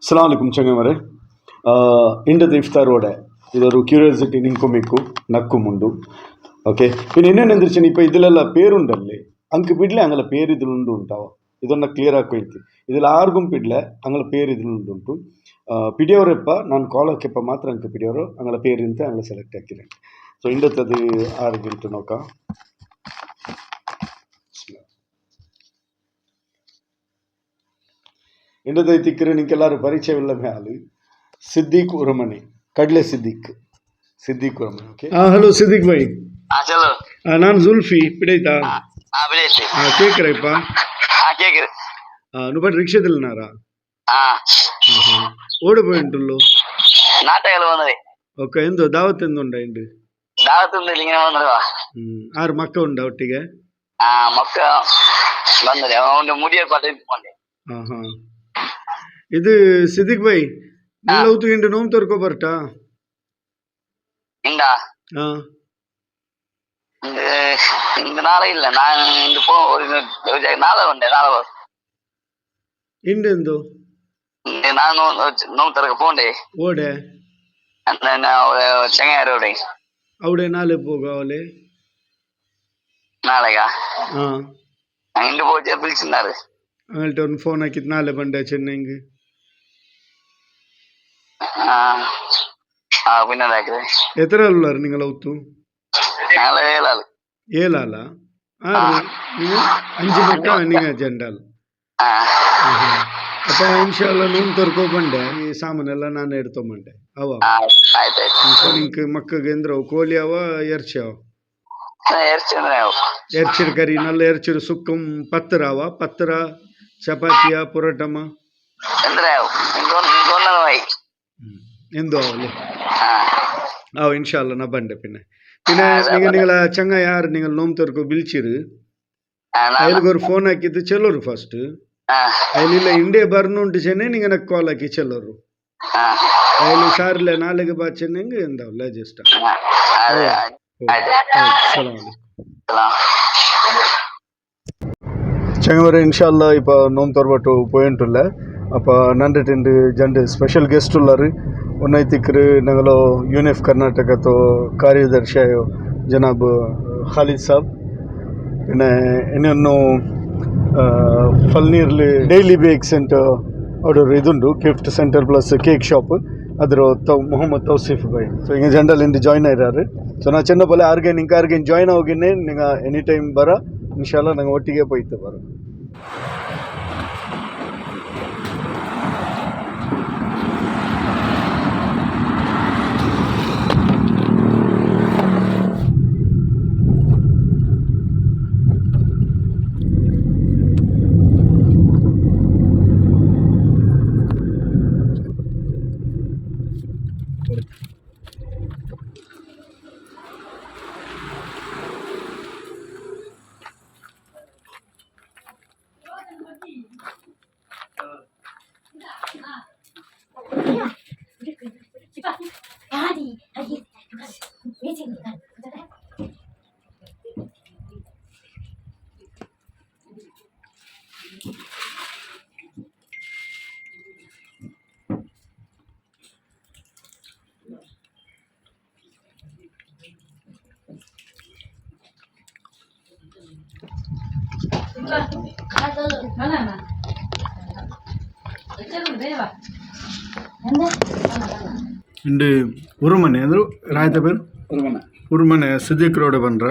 ಅಸ್ಸಲಾಮು ಅಲೈಕುಂ ಚಂಗಮರೆ. ಇಂಡದ ಇಫ್ತಾರೋಡೆ ಇದೊരു curiosity ನಿಂಕು ಮಿಕ್ಕು ನಕ್ಕು ಮುಂಡು. Okay പിന്നെ ಇನ್ನೇನೆಂದ್ರೆ ഇപ്പോൾ ഇതിലെಲ್ಲ പേരുണ്ടല്ലേ ಅಂಕ ಬಿಡ್ಲೆ ಅಂಗಲ പേര് ഇതിലുണ്ട് ഉണ്ടാവും. ಇದನ್ನು ಕ್ಲಿಯರ್ ಹಾಕೋಯ್ತು. ಇದ್ರಲ್ಲಿ ಆರ್ಗುಂ ಪಿಡ್ಲೆ ಅಂಗಲ പേര് ഇതിലുണ്ട് ಉಂಟು. ಪಿಡಿಯವರೆಪ್ಪ ನಾನು ಕಾಲ್ ಹಾಕ್ಯಪ್ಪ ಮಾತ್ರ ಅಂಕ ಪಿಡಿಯವರು ಅಂಗಲ പേര് ಅಂತ ಅಂಗಲ ಸೆಲೆಕ್ಟ್ ಹಾಕಿದೆ. ಸೊ ಇಂಡತ್ತದು ಆರ್ಗುಂಟು ನೋಕ ಇಂಡದ ತಿಕ್ಕರೆ ನಿಂಗೆಲ್ಲರೂ ಪರಿಚಯವಿಲ್ಲ ಮ್ಯಾಲು ಸಿದ್ದಿಕ್ ಉರಮನೆ ಕಡ್ಲೆ ಸಿದ್ದಿಕ್ ಉರಮನೆ. ಓಕೆ ಹಲೋ ಸಿದ್ದಿಕ್ ಭಾई. चलो ನಾನು ಜುಲ್ಫಿ ಪಿಡೈತಾ ಬಿಡೈತಿ ಕೇಕ್ರಪ್ಪ ಕೇಕ್ರೆ నువ్వు రిక్షాదిల్నారా ఓడిపోయింటుళ్ళు నాటకాలు వన్నది ఒక ఎందు దావత్ ఎందు ఉండండి దావత్ ఉంది లింగ వన్నదివా ಆರು ಮಕ್ಕ ಉಂಡ ಒಟ್ಟಿಗೆ ಮಕ್ಕ ಬಂದರೆ ಒಂದು ಮುಡಿಯ ಪಟ್ಟಿಕೊಂಡೆ ಇದು ಸಿದ್ದಿಕ್ ಭಾई ನಿಲ್ಲೌತು ಇಂಡು ನೋವು ತೋರ್ಕೊ ಬರ್ಟಾ ಇಂಡ இந்த நாளே இல்ல நான் இந்த போ ஒரு நாளை உண்டு நாளை ಇಂಡು ಎಂದು ನಾನು ನೋವು ತರಕ போண்டே ಓಡೆ ചെങ്ങാരോടെ അവിടെ നാളെ പോകാവല്ലേ നാളെയാ ఇంటి పోతే పిలిచినారు അങ്ങോട്ട് ഒന്ന് ഫോൺ ആക്കിട്ട് നാളെ പണ്ടേ ചെന്നൈക്ക് പിന്നെ എത്ര ആളുള്ളാರು നിങ്ങൾ ഔത്തു ഞങ്ങള് ഏഴാള് ഏഴാളാ നിങ്ങൾ 5 മക്ക നിങ്ങൾ ജണ്ടാൾ ಅಪ್ಪ ಇನ್ಶಾಲ್ಲ ನೋವು ತರ್ಕೊ ಬಂಡೆ ಈ ಸಾಮಾನೆಲ್ಲ ನಾನು ಎಡ್ತೊಂಬಂಡೆ ಅವ ನಿಂಗೆ ಮಕ್ಕಗೆ ಅಂದ್ರೆ ಕೋಳಿ ಅವ ಎರ್ಚಿ ಅವ ಎರ್ಚಿರ ಕರಿ ನಲ್ಲ ಎರ್ಚಿರ ಸುಕ್ಕಂ ಪತ್ತರ ಚಪಾತಿಯ ಪೊರೋಟಮ എന്തോ ആവല്ലേ ഇൻഷാല്ല ഞാൻ പണ്ട് പിന്നെ നിങ്ങളെ ചങ്ങായാർ നിങ്ങൾ നോമ്പ് തുറക്കോ വിളിച്ചിര് അതിലേക്ക് ഒരു ഫോൺ ആക്കിയിട്ട് ചെല്ലರು ಫಸ್ಟ್ അതിലില്ല ಇಂಡಿಯಾ ಬರ್ನುಂಟು ಚೆನ್ನೆ ನಿಂಗೆ ನನಗೆ ಕಾಲ್ ಹಾಕಿ ಚೆಲ್ಲರು അതിൽ സാറില്ല ನಾಳೆಗೆ ಬಾ ಚೆನ್ನಂಗೆ ಎಂದಾವಲ್ಲ ಜಸ್ಟ್ ചങ്ങവരെ ഇൻഷാല്ല ഇപ്പോൾ നോമ്പ് തുറന്നിട്ട് പോയിട്ടുള്ള അപ്പോൾ നണ്ടിട്ടുണ്ട് രണ്ട് സ്പെഷ്യൽ ഗസ്റ്റ് ഉള്ളവർ ഒന്നൈത്തിക്കർ ഞങ്ങൾ യൂണിഫ് കർണാടകത്തോ ಕಾರ್ಯದರ್ಶಿಯಾയ ಜನಾಬ್ ಖಾಲಿದ್ ಸಾಬ್ പിന്നെ ಇನ್ನೊಂದು ಫಲ್ನೀರ್ಲಿ ಡೈಲಿ ಬೇಕ್ಸ್ ಅಂತ അവിടെ ഒരു ഇതുണ്ട് gift centre plus cake shop ಅದರ ಮೊಹಮ್ಮದ್ ತೌಸೀಫ್ ಭಾಯ್. ಸೊ ಹಿಂಗೆ ಜನರಲ್ ಇಂದು ಜಾಯ್ನ್ ಆಗಿದ್ದಾರೆ. ಸೊ ನಾ ಚೆನ್ನ ಬೋಲೆ ಆರ್ಗೇನ್ ಜಾಯ್ನ್ ಹೋಗಿನೇ ನಿಂಗೆ ಎನಿ ಟೈಮ್ ಬರ ಇನ್ಶಾಲ್ಲ ನಂಗೆ ಒಟ್ಟಿಗೆ ಪೋಯ್ತು ಬರ. ಇಂಡು ಉರುಮನೆ ಅಂದರು ರಾಯ್ತ ಬೇರು ಉರುಮನೆ ಸಿದ್ದಿಕ್ ರೋಡ್ ಬಂದ್ರ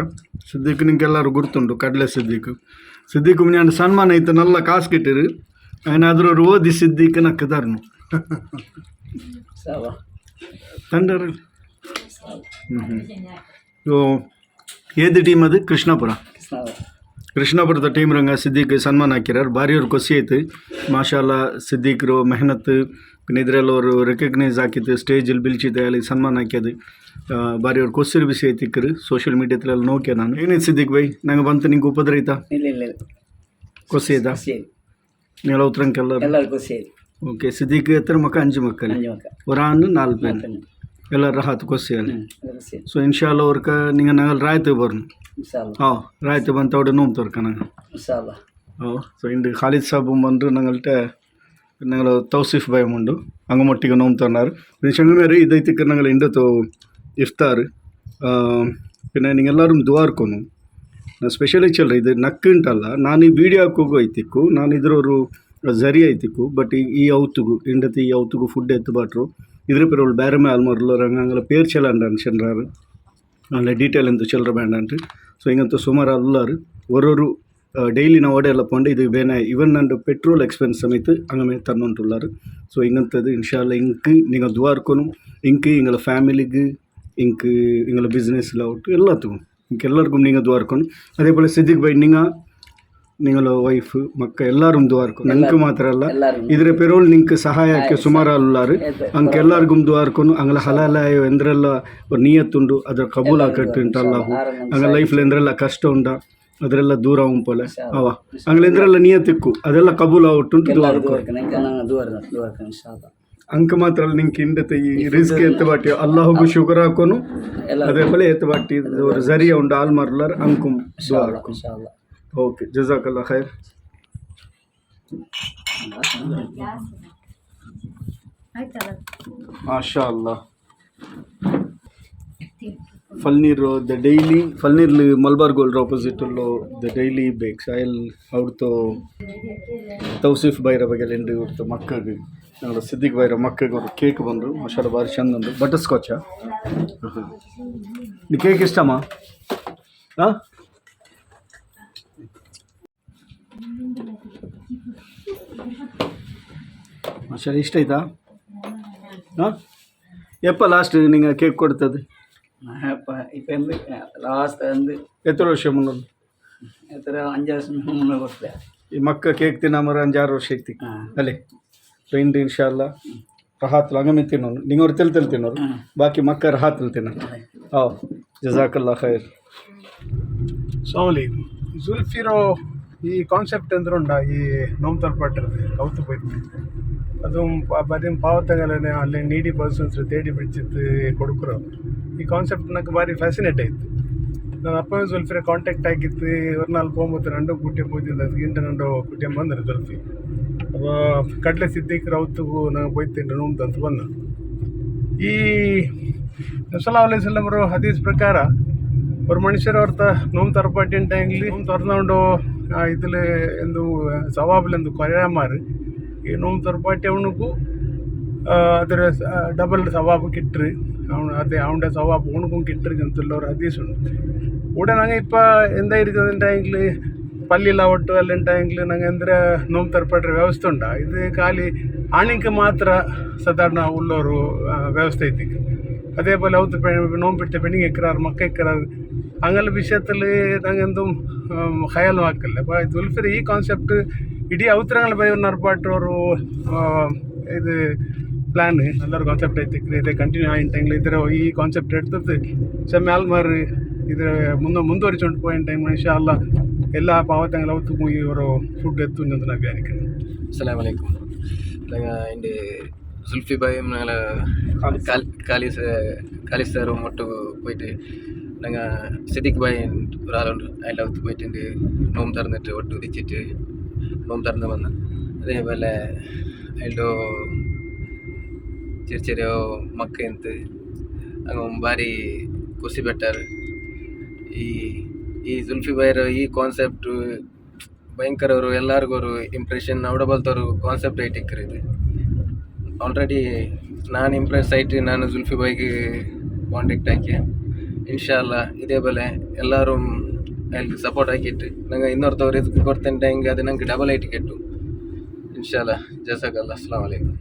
ಸಿದ್ದಿಕ್ ನಿಂಗೆಲ್ಲರೂ ಗುರ್ತುಂಡು ಕಡ್ಲೆ ಸಿದ್ದಿಕ್ ಮುಂಜಾನೆ ಸನ್ಮಾನ ಐತೆ ನಲ್ಲ ಕಾಸು ಕಿಟ್ಟಿರು ಏನಾದರೂ ಅವ್ರು ಓದಿ ಸಿದ್ದಿಕ್ ನಕ್ಕದಾರ್ನು ತಂಡರ ಏದು ಟೀಮ್ ಅದು ಕೃಷ್ಣಾಪುರದ ಟೀಮ್ ರಂಗ ಸಿದ್ದಿಕ್ ಸನ್ಮಾನ ಹಾಕಿರಾರು ಭಾರಿ ಅವ್ರು ಖುಷಿ ಆಯ್ತು. ಮಾಶಾಲ್ಲ ಸಿದ್ದಿಕ್ರು ಮೆಹನತ್ പിന്നെ ಇದರಲ್ಲಿ ಅವರು ರೆಕಗ್ನೈಸ್ ಹಾಕಿತ್ತು ಸ್ಟೇಜಲ್ಲಿ ಬಿಲ್ಚಿದೆ ಅಲ್ಲಿ ಸನ್ಮಾನ ಹಾಕ್ಯದು ಭಾರಿ ಅವ್ರು ಕೊಸ್ಸಿರು ಬಿಸಿ ಐತಿಕ್ಕರು ಸೋಷಿಯಲ್ ಮೀಡಿಯಾದಲ್ಲಿ ನೋಕ್ಯ ನಾನು ಏನಾಯ್ತು ಸಿದ್ದಿಕ್ ಭಾಯ್ ನಂಗೆ ಬಂತು ನಿಂಗೆ ಉಪದ್ರ ಆಯ್ತಾ ಖುಷಿ ಆಯ್ತಾ ನೀವು ಉತ್ತರಂಕೆಲ್ಲ ಓಕೆ ಸಿದ್ದಿಕ್ ಎತ್ತರ ಮಕ್ಕ 5 ಮಕ್ಕಳು ಒರಾನು 4 ಪೇನ್ ಎಲ್ಲರ ಹಾತು ಕೊಸ್ಸಿಯಲ್ಲಿ ಸೊ ಇನ್ಶಾಲ್ಲ ಅವ್ರಕ ನಿಂಗೆ ನಂಗೆ ರಾಯ್ತು ಬರ್ನು ರಾಯ್ತು ಬಂತ ಅವಡೆ ನೋವು ತೋರ್ಕ ನಂಗೆ ಸೊ ಇಂದು ಖಾಲಿದ್ ಸಾಬ್ ಬಂದು ನಂಗಲ್ಟೆ ഞങ്ങൾ തൗസീഫ് ഭയമുണ്ട് അങ്ങമൊട്ടിಗೆ നോമ്പുన్నారు പിന്നെ ചങ്ങന്മാര് ഇതൈത്തിക്ക് ഞങ്ങൾ ഇണ്ടത്തോ ഇഫ്താർ പിന്നെ നിങ്ങളെല്ലാവരും ದುವಾರ್ಕೊನು ನಾನು ಸ್ಪೆಷಲಿ ಚಲ್ರಿ ಇದು ನಕ್ಕು ಉಂಟಲ್ಲ ನಾನು ಈ ವಿಡಿಯೋ ಹಾಕೋಗು ಐತಿಕ್ಕು ನಾನು ಇದ್ರವರು ಜರಿ ಐತಿಕ್ಕು ಬಟ್ ಈ ಔತುಗು ಇಂಡತಿ ಈ ಔತುಗು ಫುಡ್ ಎತ್ತುಬಾಟ್ರು ಇದ್ರ ಪೇರು ಬೇರೆ ಮೇ ಆಲ್ಮರ್ಲು ರಂಗಂಗಲ ಪೇರು ಚೆಲ್ಲಂಡ ಅನ್ಸಂಡ್ರಾರು ಅಲ್ಲ ಡೀಟೇಲ್ ಎಂತ ಚೆಲ್ಲರ ಬೇಡ ಅಂಟ್ರಿ ಸೊ ಹಿಂಗಂತ ಸುಮಾರು ಅಲ್ಲಾರು ಒರೊರು ಡೈಲಿ ನಾವು ಓಡೆ ಎಲ್ಲ ಪೋಂಡು ಇದು ಬೇನೆ ಇವನ್ ನಂದು ಪೆಟ್ರೋಲ್ ಎಕ್ಸ್ಪೆನ್ಸ್ ಸಮೇತ ಅಂಗಮೇ ತನ್ನೊಂಟುಳ್ಳಾರು ಸೊ ಹಿಂಗಂತದ್ದು ಇನ್ಶಾಲ್ಲ ಇಂಕ್ நீங்கள் ದುವಾರ್ಕೊನು ಇಂಕ್ ಇಂಗಳ ಫ್ಯಾಮಿಲಿಗೆ ಇಂಕ್ ಇಂಗಳ ಬಿಸ್ನೆಸ್ல ಔಟ್ எல்லாத்துக்கும் ಇಂಕ್ ಎಲ್ಲರಿಗೂ நீங்கள் ದುವಾರ್ಕೊನು அதே போல் சித்திக் பை നിങ്ങളെ ವೈಫ್ ಮಕ್ಕ ಎಲ್ಲರೂ ದುವಾರ್ಕೊನು ನಂಗೆ ಮಾತ್ರ ಅಲ್ಲ ಇದ್ರ ಪೆರೋಲ್ ನಿಂಗೆ ಸಹಾಯಕ್ಕೆ ಸುಮಾರು ಅಲ್ಲಾರು ಅಂಕ ಎಲ್ಲರಿಗೂ ದುವಾರ್ಕೊನು ಅಂಗಲ ಹಲಾಲಾಯ ಎಂದ್ರೆಲ್ಲ ನಿಯತ್ತುಂಡು ಅದರ ಕಬೂಲ್ ಹಾಕಟ್ಟು ಉಂಟಲ್ಲಾಹು ಅಂಗ ಲೈಫ್ಲಿ ಎಂದ್ರೆಲ್ಲ ಕಷ್ಟ ಉಂಡ ಅದರೆಲ್ಲ ದೂರ ಉಂಪಲೆ ಅವ ಅಂಗ್ಲೆಂದ್ರೆಲ್ಲ ನಿಯತ್ತಿಕ್ಕು ಅದೆಲ್ಲ ಕಬೂಲ್ ಆಗುಟ್ಟುಂಟು ಅಂಕ ಮಾತ್ರ ಅಲ್ಲ ನಿಂಗೆ ಇಂಡತೆ ಈ ರಿಸ್ಕ್ ಎತ್ತಬಾಟಿ ಅಲ್ಲಾಹುಗು ಶುಗರ್ ಹಾಕೋನು ಅದೇ ಪಲೆ ಎತ್ತಬಾಟಿ ಜರಿಯ ಉಂಡು ಆಲ್ ಮಾರ್ಲಾರ್ ಅಂಕುಂ ಓಕೆ ಜಜಾಕಲ್ಲಾ ಖೈರ್ ಮಾಶಾ ಅಲ್ಲಾ ಫಲ್ನೀರು ದ ಡೈಲಿ ಫಲ್ನೀರ್ಲಿ ಮಲ್ಬಾರ್ ಗೋಲ್ಡ್ ಆಪೋಸಿಟಲ್ಲೋ ದ ಡೈಲಿ ಬೇಕ್ಸ್ ಆಯಿಲ್ ಅವ್ರದ್ದು ತೌಸೀಫ್ ಬೈರ ಬಗ್ಗೆ ಎಂಡು ಇವ್ರದ್ದು ಮಕ್ಕಳಿಗೆ ഞങ്ങളുടെ സിദ്ദിഖ് ബൈര മക്കൾക്ക് ഒരു കേക്ക് ಬಂದರು ಮಸಾಲ ಭಾರಿ ಚಂದ ಉಂಟು ಬಟರ್ ಸ್ಕಾಚಾ ಈ ಕೇಕ್ ಇಷ್ಟಮಾ ಹಾಂ ಮಸಾಲ ಇಷ್ಟ ಆಯ್ತಾ ಹಾಂ ಎಪ್ಪ ಲಾಸ್ಟ್ ನಿಂಗೆ ಕೇಕ್ ಕೊಡ್ತದೆ இப்போ லாஸ்ட் ಎತ್ತರ ವರ್ಷ ಮುನ್ನೂರು எத்தனை 5 வருஷம் முன்னே கொடுத்தேன் ಈ ಮಕ್ಕ ಕೇಕ್ ತಿನ್ನ ಮರ 5-6 ವರ್ಷ ಐತಿ ಅಲ್ಲೇ ಸೊ ಇಂದು ಇನ್ಶಾಲ್ಲ ರಹಾತ್ಲು ಹಂಗಮೆ ತಿನ್ನೋನು ನಿಂಗವ್ರು ತೆಲ್ ತಿನ್ನೋರು ಬಾಕಿ ಮಕ್ಕ ರಹಾತ್ಲು ತಿನ್ನೋರು ಹಾಂ ಜಜಾಕಲ್ಲಾ ಖೈರ್ ಸೋಲಿ ಜುಲ್ಫಿರೋ ಈ ಕಾನ್ಸೆಪ್ಟ್ ಅಂದ್ರೆ ಉಂಡ ಈ ನೋವು ತಲುಪಟ್ಟಿರೋದು ಕೌತು போயிருக்கு അതും പതിയും പാവത്തങ്ങനെ ಅಲ್ಲಿ ನೀಡಿ ಪರ್ಸನ್ಸ್ ತೇಡಿ ಬಿಡಿಸಿತ್ತು ಕೊಡುಕರು ಈ ಕಾನ್ಸೆಪ್ಟ್ ನನಗೆ ಭಾರಿ ಫ್ಯಾಸಿನೇಟ್ ಆಯಿತು ನಾನು ಅಪ್ಪ ಜುಲ್ಫಿರ ಕಾಂಟ್ಯಾಕ್ಟ್ ಆಗಿತ್ತು ஒரு நாள் போகும்போது ரெண்டு கூட்டியம் போயிட்டு அதுக்கிட்ட ரெண்டு கூட்டியம் ಬಂದರು ಜುಲ್ಫಿ അപ്പോൾ ಕಡಲೆ ಸಿದ್ದಿಕ್ರ ಅವತ್ತಿಗೂ ನಾನು போಯ್ತಿಂಡು ನೋವು ತಂದು ಬಂದ ಈ ಸಲ್ಲಲ್ಲಾಹು ಅಲೈಹಿ ವಸಲ್ಲಂ ಹದೀಸ್ ಪ್ರಕಾರ ഒരു മനുഷ്യർ ഓർത്ത നോമ്പ് തുറപ്പാട്ടിണ്ടെങ്കിൽ നോമ്പ് തുറന്നുകൊണ്ട് ഇതിൽ എന്തു സവാബിലെന്തു കൊരമാറ് ഈ നോമ്പ് തുറപ്പാട്ടി അവനക്കു അതൊരു ഡബിൾ സവാബ് കിട്ടറ് അതെ അവൻ്റെ സവാബ് ഉണക്കും കിട്ടറ് എന്നുള്ള ഒരു ഹദീസുണ്ട് കൂടെ ഞങ്ങൾ ഇപ്പോൾ എന്തായിരിക്കുന്നുണ്ടെങ്കിൽ ಪಲ್ಲಿಲ್ಲ ಒಟ್ಟು ಅಲ್ಲಿಂಟಾಗಿಂಗ್ಲಿ ನಂಗೆ ಅಂದರೆ ನೋವು ತರ್ಪಟ್ರೆ ವ್ಯವಸ್ಥೆ ಉಂಟ ಇದು ಖಾಲಿ ಆಣಿಕೆ ಮಾತ್ರ ಸಾಧಾರಣ ಉಳ್ಳೋರು ವ್ಯವಸ್ಥೆ ಐತಿ അതേപോലെ അവത്ത് നോമ്പിട്ട് പെണ്ണിങ് എക്കറാറ് മക്ക എക്കറാറ് അങ്ങനെ വിഷയത്തിൽ ഞങ്ങെന്തും ഹയാലും ആക്കില്ല അപ്പോൾ ജുൽഫിർ ഈ ಕಾನ್ಸೆಪ್ಟ್ ಇಡೀ ಅವತರಗಳ ಬೈ ನರ್ಪಾಟ್ರವರು ಇದು ಪ್ಲ್ಯಾನ್ ಎಲ್ಲರೂ ಕಾನ್ಸೆಪ್ಟ್ ಐತಿ ಇದೆ ಕಂಟಿನ್ಯೂ ಆಯಿಂಟಂಗ್ಲಿ ಇದರ ಈ ಕಾನ್ಸೆಪ್ಟ್ എടുത്തത് ഷമ്യാൽമാർ ഇത് ಮುಂದುವರಿಸಿಕೊಂಡು പോയ ಟೈಮ್ ಇನ್ಶಾ ಅಲ್ಲಾ ಎಲ್ಲ ಪಾವತಂಗಳ ಅವತ್ತು ಇವರು ಫುಡ್ ಎತ್ತು ಅಂತ ನಾನು ವಿಚಾರಿக்கிறேன். அஸ்ஸலாமு அலைக்கும். நாங்கள் இந்த சுல்ஃபி பாயும் நாங்கள் காலிஸ் சார் மட்டும் போயிட்டு நாங்கள் சித்திக் பாய் ஒரு ஆள் உண்டு அதில் ஒத்து போயிட்டு നോമ്പ് തുറന്നിട്ട് ഒട്ട് ഉദിച്ചിട്ട് നോമ്പ് തുറന്ന് വന്ന് അതേപോലെ അതിലോ ചെറിയ ചെറിയ ಮಕ್ಕ ಎಂತ ಹಂಗೆ ಭಾರಿ ಖುಷಿ ಪಟ್ಟಾರು. ಈ ಜುಲ್ಫಿ ಬಾಯ್ರ ಈ ಕಾನ್ಸೆಪ್ಟು ಭಯಂಕರ ಅವರು ಎಲ್ಲರಿಗೂ ಅವರು ಇಂಪ್ರೆಷನ್ ಅವಡಬಲ್ತವರು ಕಾನ್ಸೆಪ್ಟ್ ಐಟಿಕ್ಕರು ಇದು ಆಲ್ರೆಡಿ ನಾನು ಇಂಪ್ರೆಸ್ ಆಯ್ತು. ನಾನು ಜುಲ್ಫಿ ಬಾಯ್ಗೆ ಕಾಂಟ್ಯಾಕ್ಟ್ ಹಾಕಿ ಇನ್ಶಾಲ್ಲ ಇದೇ ಬೆಲೆ ಎಲ್ಲರೂ ಅಲ್ಲಿ ಸಪೋರ್ಟ್ ಹಾಕಿಟ್ಟು ನಂಗೆ ಇನ್ನೊರ್ತವ್ರು ಇದಕ್ಕೆ ಕೊಡ್ತೇನೆ ಹೆಂಗೆ ಅದು ನಂಗೆ ಡಬಲ್ ಐ ಟಿಕೆಟು ಇನ್ಶಾಲ್ಲ. ಜಸಾಕಲ್ಲ. ಅಸ್ಸಲಾಮು ಅಲೈಕುಮ್.